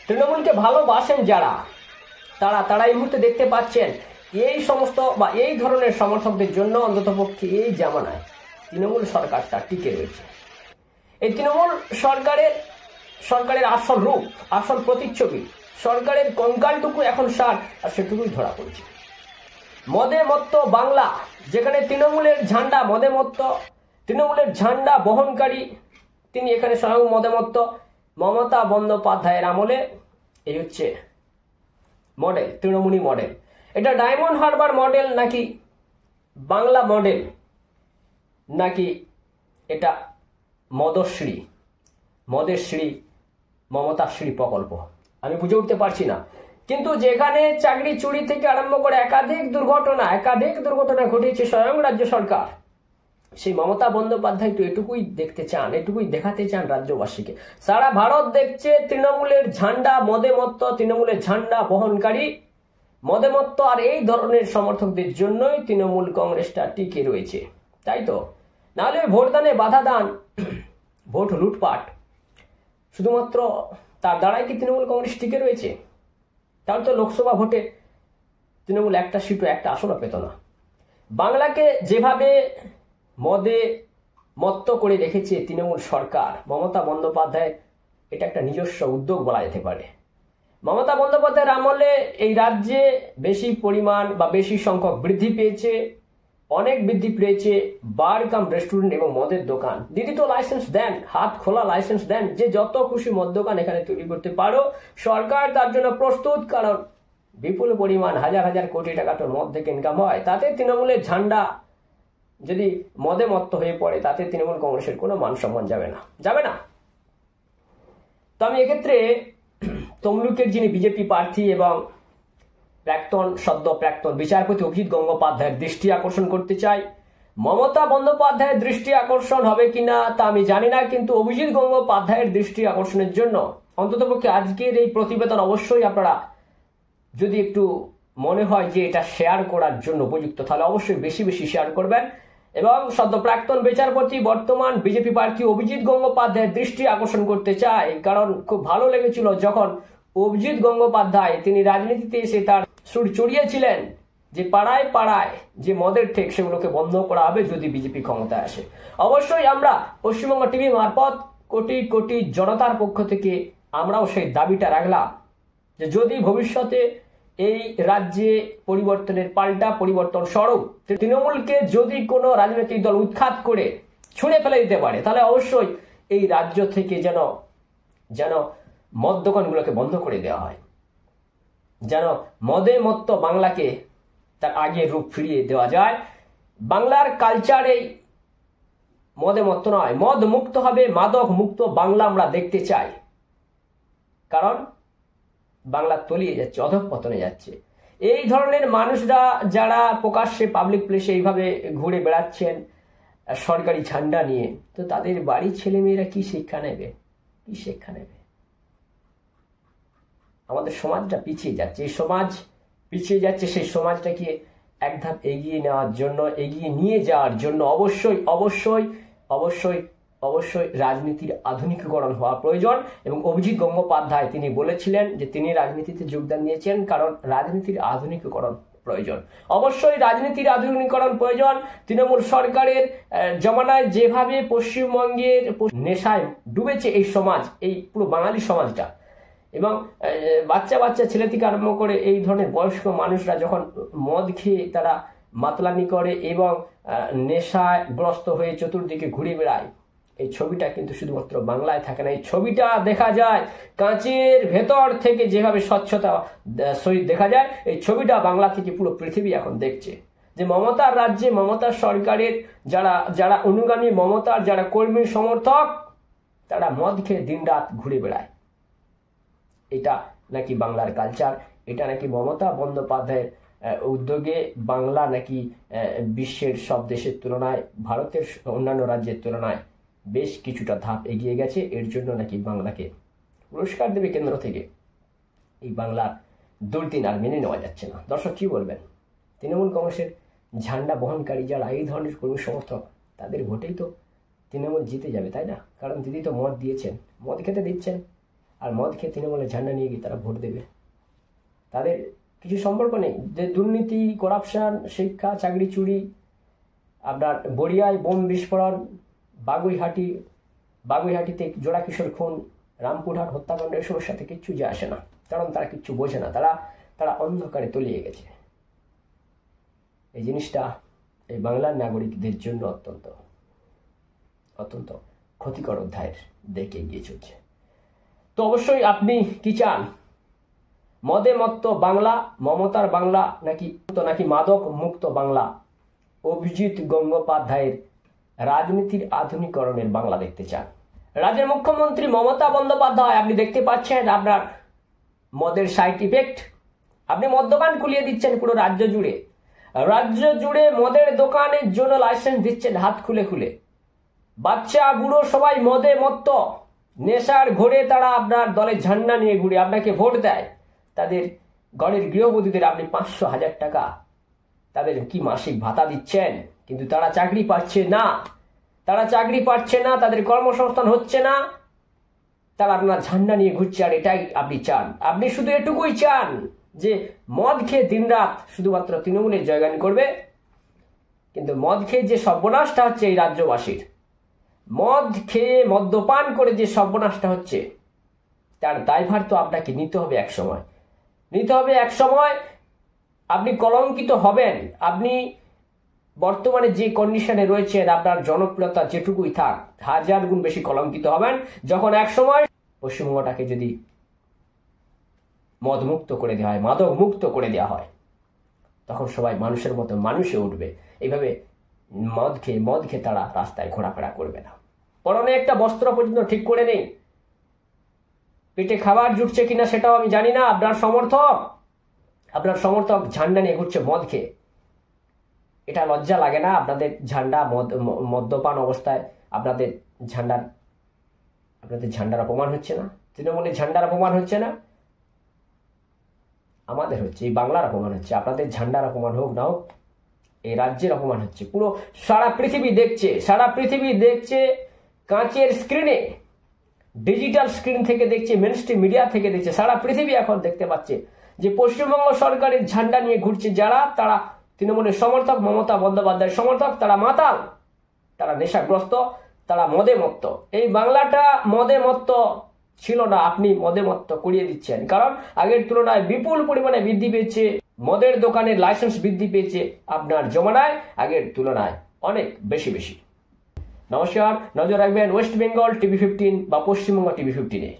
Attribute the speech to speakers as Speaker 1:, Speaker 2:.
Speaker 1: তৃণমূলকে ভালোবাসেন যারা, তারা এই মুহূর্তে দেখতে পাচ্ছেন এই সমস্ত বা এই ধরনের সমর্থকদের জন্য অন্ততপক্ষে এই জামানায় তৃণমূল সরকারটা টিকে রয়েছে। এই তৃণমূল সরকারের আসল রূপ, আসল প্রতিচ্ছবি, সরকারের কঙ্কালটুকু এখন সার, আর সেটুকুই ধরা পড়েছে। মদে মত্ত বাংলা, যেখানে তৃণমূলের ঝান্ডা বহনকারী তিনি এখানে স্বয়ং মদে মত্ত মমতা বন্দ্যোপাধ্যায়ের আমলে এই হচ্ছে মডেল, তৃণমূলী মডেল। এটা ডায়মন্ড হারবার মডেল নাকি বাংলা মডেল, নাকি এটা মদের শ্রী মমতাশ্রী প্রকল্প, আমি বুঝে উঠতে পারছি না। কিন্তু যেখানে চাকরি চুরি থেকে আরম্ভ করে একাধিক দুর্ঘটনা ঘটিয়েছে স্বয়ং রাজ্য সরকার, সেই মমতা বন্দ্যোপাধ্যায় তো এটুকুই দেখতে চান, এটুকুই দেখাতে চান রাজ্যবাসীকে। সারা ভারত দেখছে তৃণমূলের ঝান্ডা মদে মত্ত, তৃণমূলের ঝান্ডা বহনকারী মদে মত্ত আর এই ধরনের সমর্থকদের জন্যই তৃণমূল কংগ্রেসটা টিকে রয়েছে, তাই তো? নাহলে ভোটদানে বাধা দান, ভোট লুটপাট, শুধুমাত্র তার দ্বারাই কি তৃণমূল কংগ্রেস টিকে রয়েছে? তাহলে তো লোকসভা ভোটে তৃণমূল একটা সিটও একটা আসনও পেত না। বাংলাকে যেভাবে মদে মত্ত করে রেখেছে তৃণমূল সরকার, মমতা বন্দ্যোপাধ্যায় এটা একটা নিজস্ব উদ্যোগ বলা যেতে পারে। মমতা বন্দ্যোপাধ্যায়ের আমলে এই রাজ্যে বেশি পরিমাণ বা বেশি সংখ্যক অনেক বৃদ্ধি পেয়েছে বার কাম রেস্টুরেন্ট এবং মদের দোকান। দিদি তো লাইসেন্স দেন, হাত খোলা লাইসেন্স দেন, যে যত খুশি মদ দোকান এখানে তৈরি করতে পারো, সরকার তার জন্য প্রস্তুত। কারণ বিপুল পরিমাণ হাজার হাজার কোটি টাকা তো মদ থেকে ইনকাম হয়। তাতে তৃণমূলের ঝান্ডা যদি মদে মত্ত হয়ে পড়ে, তাতে তৃণমূল কংগ্রেসের কোনো মান সম্মান যাবে না। তো আমি এক্ষেত্রে তমলুকের যিনি বিজেপি প্রার্থী এবং সদ্য প্রাক্তন বিচারপতি অভিজিৎ গঙ্গোপাধ্যায়ের দৃষ্টি আকর্ষণ করতে চাই। মমতা বন্দ্যোপাধ্যায়ের দৃষ্টি আকর্ষণ হবে কিনা তা আমি জানি না, কিন্তু অভিজিৎ গঙ্গোপাধ্যায়ের দৃষ্টি আকর্ষণের জন্য অন্ততপক্ষে আজকের এই প্রতিবেদন অবশ্যই আপনারা, যদি একটু মনে হয় যে এটা শেয়ার করার জন্য উপযুক্ত, তাহলে অবশ্যই বেশি বেশি শেয়ার করবেন। এবং সদ্য প্রাক্তন বিচারপতি বর্তমান বিজেপি প্রার্থী অভিজিৎ গঙ্গোপাধ্যায়ের দৃষ্টি আকর্ষণ করতে চাই, কারণ খুব ভালো লেগেছিল যখন অভিজিৎ গঙ্গোপাধ্যায় তিনি রাজনীতিতে এসে তার সুর চড়িয়েছিলেন যে পাড়ায় পাড়ায় যে মদের ঠেক সেগুলোকে বন্ধ করা হবে যদি বিজেপি ক্ষমতায় আসে। অবশ্যই আমরা পশ্চিমবঙ্গ টিভি মারফত কোটি কোটি জনতার পক্ষ থেকে আমরাও সেই দাবিটা রাখলাম যে যদি ভবিষ্যতে এই রাজ্যে পরিবর্তনের পাল্টা পরিবর্তন স্বরূপ তৃণমূলকে যদি কোনো রাজনৈতিক দল উৎখাত করে ছুঁড়ে ফেলে দিতে পারে, তাহলে অবশ্যই এই রাজ্য থেকে যেন মদ দোকানগুলোকে বন্ধ করে দেওয়া হয়, যেন মদে মত্ত বাংলাকে তার আগের রূপ ফিরিয়ে দেওয়া যায়। বাংলার কালচার এই মদে মত্ত নয়, মদ মুক্ত হবে, মাদক মুক্ত বাংলা আমরা দেখতে চাই। কারণ বাংলা তলিয়ে যাচ্ছে, অধঃপতনে যাচ্ছে। এই ধরনের মানুষরা যারা প্রকাশ্যে পাবলিক প্লেসে এইভাবে ঘুরে বেড়াচ্ছেন সরকারি ঝান্ডা নিয়ে, তো তাদের বাড়ির ছেলেমেয়েরা কি শিক্ষা নেবে? আমাদের সমাজটা পিছিয়ে যাচ্ছে, এই সমাজ পিছিয়ে যাচ্ছে। সেই সমাজটাকে এক ধাপ এগিয়ে নিয়ে যাওয়ার জন্য অবশ্যই রাজনীতির আধুনিকীকরণ হওয়া প্রয়োজন। এবং অভিজিৎ গঙ্গোপাধ্যায় তিনি বলেছিলেন যে তিনি রাজনীতিতে যোগদান দিয়েছেন কারণ রাজনীতির আধুনিকীকরণ প্রয়োজন। অবশ্যই রাজনীতির আধুনিকীকরণ প্রয়োজন। তৃণমূল সরকারের জমানায় যেভাবে পশ্চিমবঙ্গের নেশায় ডুবেছে এই সমাজ, এই পুরো বাঙালি সমাজটা, এবং বাচ্চা ছেলে থেকে আরম্ভ করে এই ধরনের বয়স্ক মানুষরা যখন মদ খেয়ে তারা মাতলামি করে এবং নেশাগ্রস্ত হয়ে চতুর্দিকে ঘুরে বেড়ায়, এই ছবিটা কিন্তু শুধুমাত্র বাংলায় থাকে না। এই ছবিটা দেখা যায় কাঁচের ভেতর থেকে, যেভাবে স্বচ্ছতা সহিত দেখা যায়, এই ছবিটা বাংলা থেকে পুরো পৃথিবী এখন দেখছে যে মমতার রাজ্যে, মমতার সরকারের যারা অনুগামী, মমতার যারা কর্মী সমর্থক, তারা মদ খেয়ে দিনরাত ঘুরে বেড়ায়। এটা নাকি বাংলার কালচার, এটা নাকি মমতা বন্দ্যোপাধ্যায়ের উদ্যোগে বাংলা নাকি বিশ্বের সব দেশের তুলনায়, ভারতের অন্যান্য রাজ্যের তুলনায় বেশ কিছুটা ধাপ এগিয়ে গেছে। এর জন্য নাকি বাংলাকে পুরস্কার দেবে কেন্দ্র থেকে। এই বাংলার দুর্দিন আর মেনে নেওয়া যাচ্ছে না। দর্শক কি বলবেন? তৃণমূল কংগ্রেসের ঝান্ডা বহনকারী যারা এই ধরনের কর্মী সমর্থক, তাদের ভোটেই তো তৃণমূল জিতে যাবে, তাই না? কারণ দিদি তো মদ দিয়েছেন, মদ খেতে দিচ্ছেন, আর মদ খেয়ে তৃণমূলের ঝান্ডা নিয়ে গিয়ে তারা ভোট দেবে। তাদের কিছু সম্পর্ক নেই। যে দুর্নীতি, করাপশন, শিক্ষা, চাকরি চুরি, আপনার বড়িয়ায় বোম বিস্ফোরণ, বাগুইহাটিতে জোড়া কিশোর খুন, রামপুরহাট হত্যাকাণ্ড, এসবের সাথে কিচ্ছু যায় আসে না, কারণ তারা কিচ্ছু বোঝে না। তারা অন্ধকারে তলিয়ে গেছে। এই জিনিসটা এই বাংলার নাগরিকদের জন্য অত্যন্ত ক্ষতিকর অধ্যায়ের দিকে এগিয়ে চলছে। তো অবশ্যই আপনি কি চান? মদে মত্ত বাংলা, মমতার বাংলা, নাকি মাদক মুক্ত বাংলা, অভিজিৎ গঙ্গোপাধ্যায়ের রাজনীতির আধুনিকরণের বাংলা দেখতে চান? রাজ্যের মুখ্যমন্ত্রী মমতা বন্দ্যোপাধ্যায়, আপনি দেখতে পাচ্ছেন আপনার মদের সাইড ইফেক্ট। আপনি মদ দোকান খুলিয়ে দিচ্ছেন পুরো রাজ্য জুড়ে মদের দোকানের জন্য লাইসেন্স দিচ্ছেন হাত খুলে খুলে। বাচ্চা বুড়ো সবাই মদে মত্ত, নেশার ঘোরে তারা আপনার দলের ঝান্ডা নিয়ে ঘুরে আপনাকে ভোট দেয়। তাদের ঘরের গৃহবধূদের আপনি 500,000 টাকা তাদের কি মাসিক ভাতা দিচ্ছেন, কিন্তু তারা চাকরি পাচ্ছে না, তাদের কর্মসংস্থান হচ্ছে না, তারা আপনার ঝান্ডা নিয়ে ঘুরছে। আর এটাই আপনি চান? আপনি শুধু এটুকুই চান যে মদ খেয়ে দিনরাত শুধুমাত্র তৃণমূলের জয়গান করবে। কিন্তু মদ খেয়ে যে সর্বনাশটা হচ্ছে এই রাজ্যবাসীর, মদ খেয়ে মদ্যপান করে যে সর্বনাশটা হচ্ছে, তার দায়ভার তো আপনাকে নিতে হবে এক সময়। আপনি কলঙ্কিত হবেন। আপনি বর্তমানে যে কন্ডিশনে রয়েছেন, আপনার জনপ্রিয়তা যেটুকুই থাক, 1000 গুণ বেশি কলঙ্কিত হবেন যখন এক সময় পশ্চিমবঙ্গটাকে যদি মদ মুক্ত করে দেওয়া হয়, মাদক মুক্ত করে দেওয়া হয়, তখন সবাই মানুষের মতো মানুষে উঠবে। এইভাবে মদ খেয়ে তারা রাস্তায় ঘোরাফেরা করবে না। পরনে একটা বস্ত্র পর্যন্ত ঠিক করে নেই, পেটে খাবার জুটছে কিনা সেটাও আমি জানি না। আপনার সমর্থক ঝান্ডা নিয়ে ঘুরছে মদ খেয়ে। এটা লজ্জা লাগে না? আপনাদের ঝান্ডা মদ্যপান অবস্থায় আপনাদের ঝান্ডার অপমান হচ্ছে না? তৃণমূলের ঝান্ডার অপমান হচ্ছে না? আমাদের হচ্ছে, এই বাংলার অপমান হচ্ছে। আপনাদের ঝান্ডার অপমান হোক না হোক, এই রাজ্যের অপমান হচ্ছে। পুরো সারা পৃথিবী দেখছে কাঁচের স্ক্রিনে, ডিজিটাল স্ক্রিন থেকে দেখছে, মেনস্ট্রিম মিডিয়া থেকে দেখছে। সারা পৃথিবী এখন দেখতে পাচ্ছে যে পশ্চিমবঙ্গ সরকারের ঝান্ডা নিয়ে ঘুরছে যারা, তারা তৃণমূলের সমর্থক, মমতা বন্দ্যোপাধ্যায়ের সমর্থক, তারা মাতাল, তারা নেশাগ্রস্ত, তারা মদে মত্ত। এই বাংলাটা মদে মত্ত ছিল না, আপনি মদে মত্ত করিয়ে দিচ্ছেন। কারণ আগের তুলনায় বিপুল পরিমাণে বৃদ্ধি পেয়েছে মদের দোকানের লাইসেন্স, বৃদ্ধি পেয়েছে আপনার জমানায় আগের তুলনায় অনেক বেশি। নমস্কার, নজর রাখবেন ওয়েস্ট বেঙ্গল টিভি 15 বা পশ্চিমবঙ্গ টিভি 15-এ।